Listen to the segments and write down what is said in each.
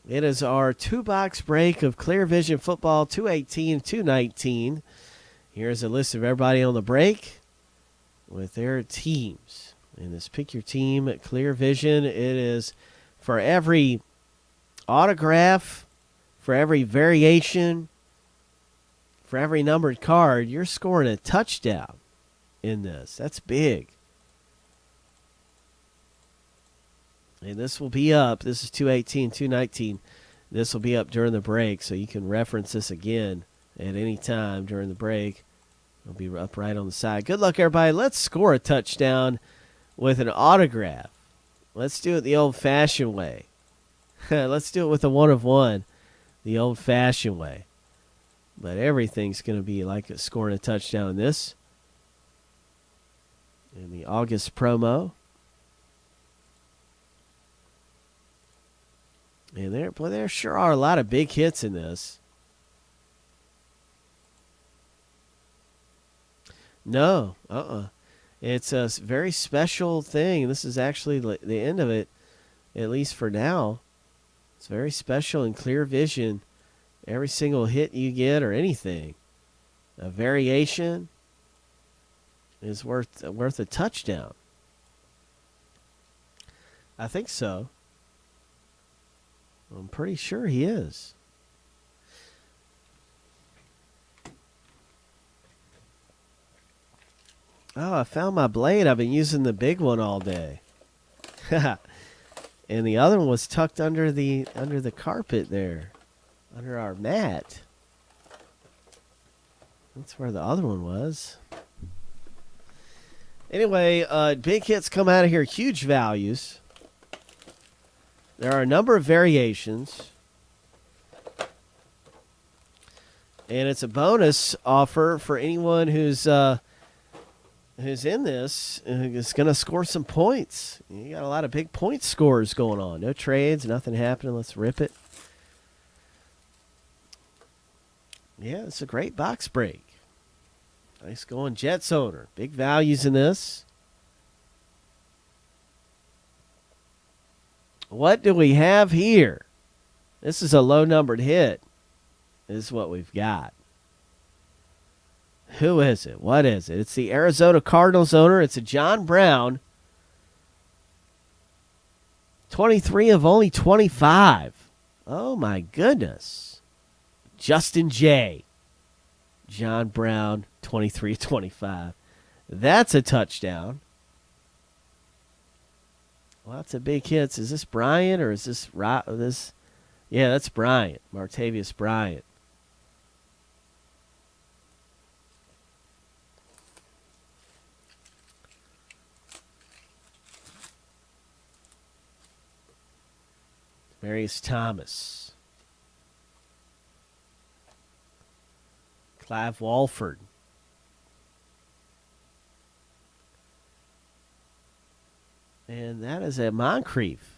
It is our two-box break of Clear Vision Football 218, 219. Here's a list of everybody on the break with their teams. And this Pick Your Team at Clear Vision, it is for every autograph, for every variation, for every numbered card, you're scoring a touchdown in this. That's big. And this will be up. This is 218, 219. This will be up during the break, so you can reference this again at any time during the break. It'll be up right on the side. Good luck, everybody. Let's score a touchdown with an autograph. Let's do it the old-fashioned way. Let's do it with a 1-of-1, the old-fashioned way. But everything's going to be like scoring a touchdown in this. In the August promo. And there sure are a lot of big hits in this. No, It's a very special thing. This is actually the end of it, at least for now. It's very special in Clear Vision. Every single hit you get or anything, a variation, is worth a touchdown. I think so. I'm pretty sure he is. Oh, I found my blade. I've been using the big one all day. And the other one was tucked under the carpet there, under our mat. That's where the other one was. Anyway, big hits come out of here, huge values. There are a number of variations. And it's a bonus offer for anyone who's in this, is going to score some points. You got a lot of big point scores going on. No trades, nothing happening. Let's rip it. Yeah, it's a great box break. Nice going Jets owner. Big values in this. What do we have here? This is a low-numbered hit. This is what we've got. Who is it? What is it? It's the Arizona Cardinals owner. It's a John Brown. 23 of only 25. Oh, my goodness. Justin J. John Brown, 23 of 25. That's a touchdown. Lots of big hits. Is this Bryant or is this... Yeah, that's Bryant. Martavius Bryant. Marius Thomas. Clive Walford. And that is a Moncrief.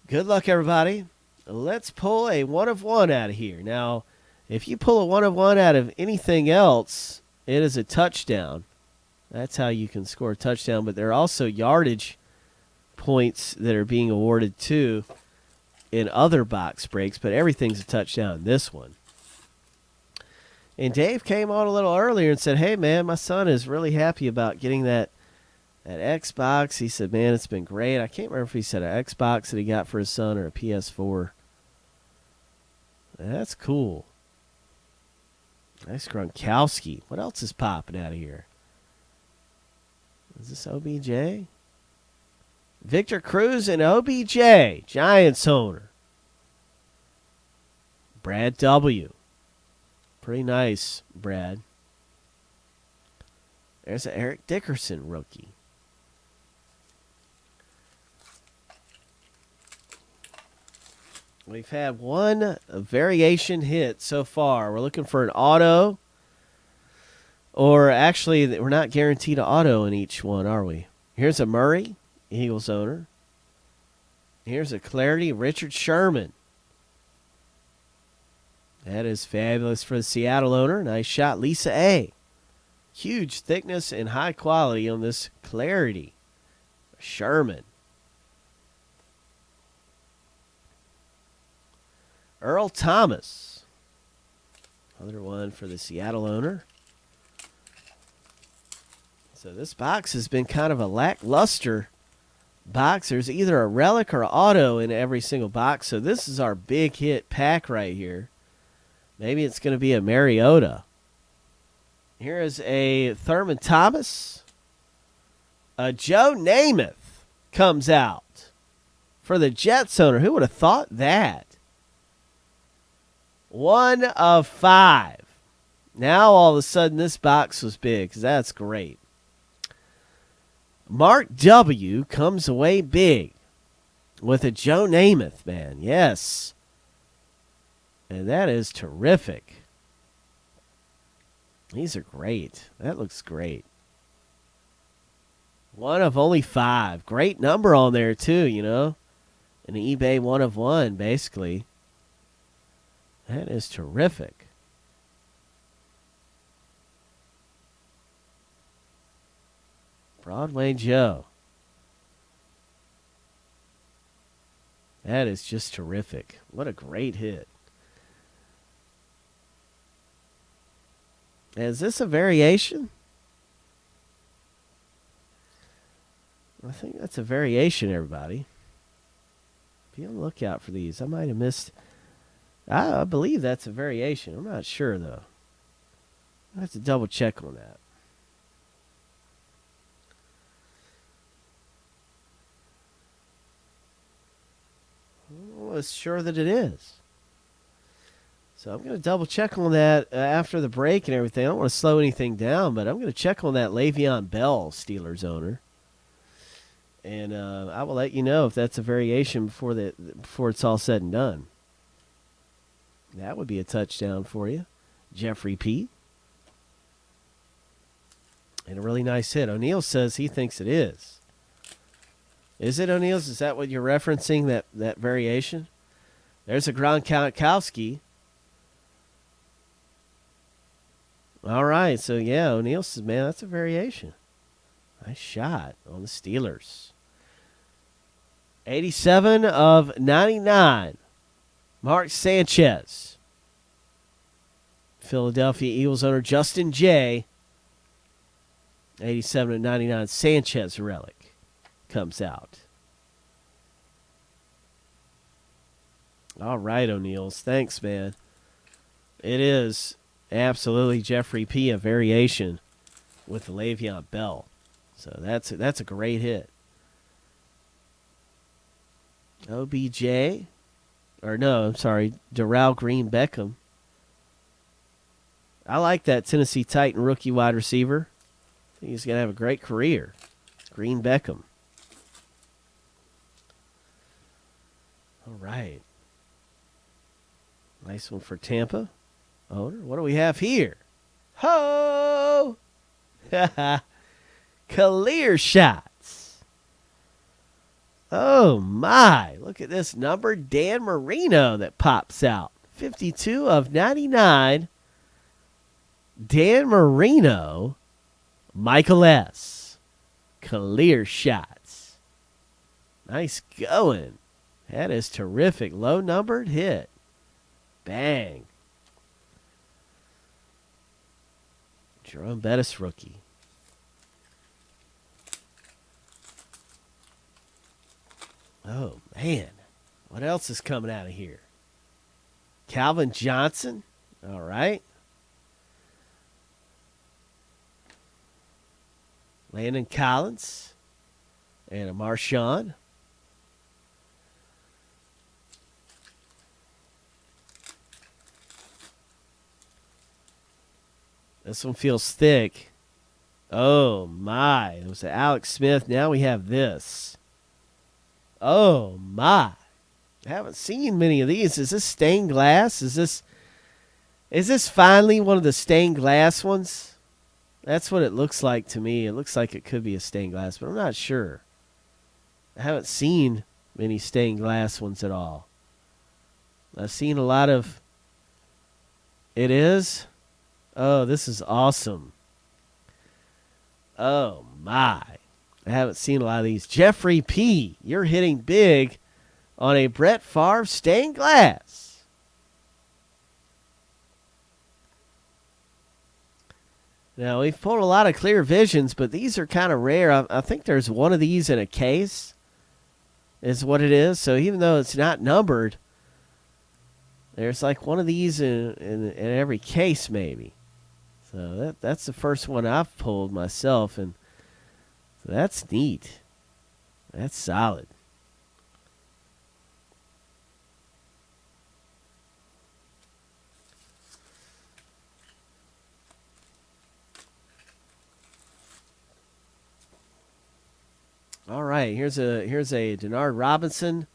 Good luck, everybody. Let's pull a 1-of-1 out of here. Now, if you pull a 1-of-1 out of anything else, it is a touchdown. That's how you can score a touchdown. But there are also yardage points that are being awarded too in other box breaks. But everything's a touchdown in this one. And Dave came on a little earlier and said, hey, man, my son is really happy about getting that Xbox. He said, man, it's been great. I can't remember if he said an Xbox that he got for his son or a PS4. That's cool. Nice Gronkowski. What else is popping out of here? Is this OBJ? Victor Cruz and OBJ. Giants owner. Brad W. Pretty nice, Brad. There's an Eric Dickerson rookie. We've had one variation hit so far. We're looking for an auto. Or actually, we're not guaranteed an auto in each one, are we? Here's a Murray, Eagles owner. Here's a Clarity, Richard Sherman. That is fabulous for the Seattle owner. Nice shot, Lisa A. Huge thickness and high quality on this Clarity. Sherman. Earl Thomas. Another one for the Seattle owner. So this box has been kind of a lackluster box. There's either a relic or auto in every single box. So this is our big hit pack right here. Maybe it's going to be a Mariota. Here is a Thurman Thomas. A Joe Namath comes out for the Jets owner. Who would have thought that? 1 of 5. Now all of a sudden this box was big. That's great. Mark W. comes away big with a Joe Namath, man. Yes. And that is terrific. These are great. That looks great. 1 of only 5. Great number on there, too, you know. An eBay 1 of 1, basically. That is terrific. Broadway Joe. That is just terrific. What a great hit. Is this a variation? I think that's a variation, everybody. Be on the lookout for these. I might have missed. I believe that's a variation. I'm not sure, though. I have to double check on that. I'm almost sure that it is. So I'm going to double check on that after the break and everything. I don't want to slow anything down, but I'm going to check on that Le'Veon Bell, Steelers owner. And I will let you know if that's a variation before it's all said and done. That would be a touchdown for you. Jeffrey P. And a really nice hit. O'Neill says he thinks it is. Is it, O'Neill? Is that what you're referencing, that variation? There's a Gronkowski. All right, so yeah, O'Neill says, man, that's a variation. Nice shot on the Steelers. 87 of 99. Mark Sanchez. Philadelphia Eagles owner Justin J. 87 of 99. Sanchez relic comes out. All right, O'Neill's. Thanks, man. It is absolutely Jeffrey P. a variation with Le'Veon Bell. So that's a great hit. OBJ. Or no, I'm sorry, Darrell Green Beckham. I like that Tennessee Titan rookie wide receiver. I think he's going to have a great career. Green Beckham. All right. Nice one for Tampa. Owner, what do we have here? Ho! Clear shots. Oh, my. Look at this number. Dan Marino that pops out. 52 of 99. Dan Marino. Michael S. Clear shots. Nice going. That is terrific. Low numbered hit. Bang. Jerome Bettis rookie. Oh, man. What else is coming out of here? Calvin Johnson. All right. Landon Collins. And a Marshawn. This one feels thick. Oh, my. It was Alex Smith. Now we have this. Oh, my. I haven't seen many of these. Is this stained glass? Is this finally one of the stained glass ones? That's what it looks like to me. It looks like it could be a stained glass, but I'm not sure. I haven't seen many stained glass ones at all. I've seen a lot of... It is? Oh, this is awesome. Oh, my. I haven't seen a lot of these. Jeffrey P., you're hitting big on a Brett Favre stained glass. Now, we've pulled a lot of clear visions, but these are kind of rare. I think there's one of these in a case is what it is. So even though it's not numbered, there's like one of these in every case maybe. So that's the first one I've pulled myself, and so that's neat. That's solid. All right, here's a Denard Robinson,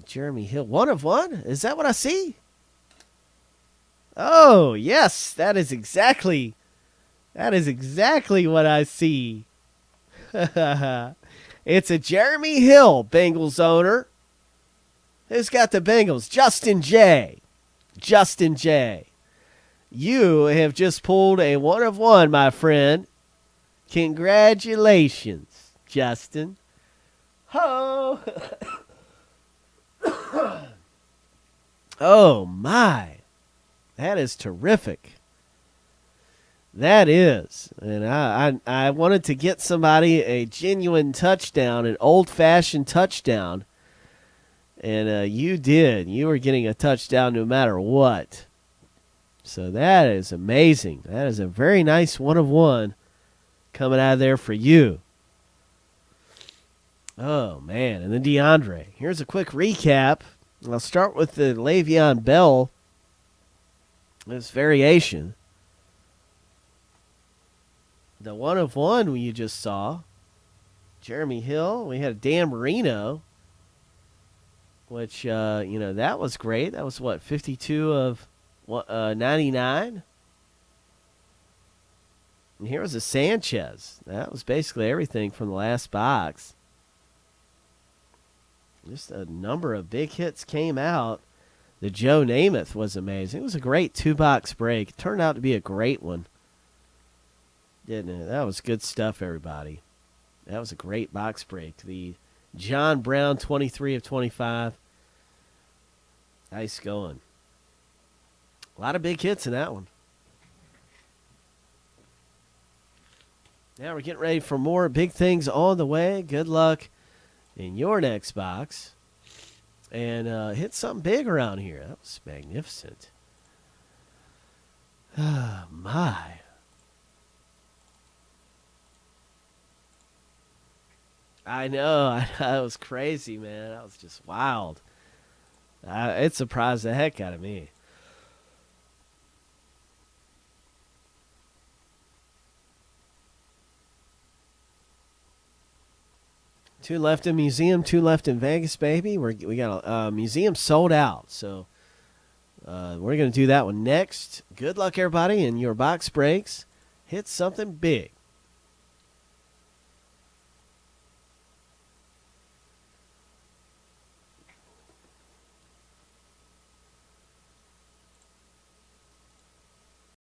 Jeremy Hill, 1/1. Is that what I see? Oh yes, that is exactly what I see. It's a Jeremy Hill, Bengals owner. Who's got the Bengals? Justin J. Justin J. You have just pulled a 1/1, my friend. Congratulations, Justin. Ho! Oh, my. That is terrific. That is. And I wanted to get somebody a genuine touchdown, an old-fashioned touchdown. And you did. You were getting a touchdown no matter what. So that is amazing. That is a very nice 1/1 coming out of there for you. Oh, man. And then DeAndre. Here's a quick recap. I'll start with the Le'Veon Bell. This variation. The 1/1 you just saw. Jeremy Hill. We had Dan Marino. Which, that was great. That was, 52 of 99? And here was a Sanchez. That was basically everything from the last box. Just a number of big hits came out. The Joe Namath was amazing. It was a great 2-box break. It turned out to be a great one. Didn't it? That was good stuff, everybody. That was a great box break. The John Brown, 23 of 25. Nice going. A lot of big hits in that one. Now we're getting ready for more big things on the way. Good luck in your next box. And hit something big around here. That was magnificent. Oh, my. I know. That was crazy, man. That was just wild. It surprised the heck out of me. Two left in museum, two left in Vegas, baby. We got a museum sold out, so we're gonna do that one next. Good luck, everybody, in your box breaks. Hit something big.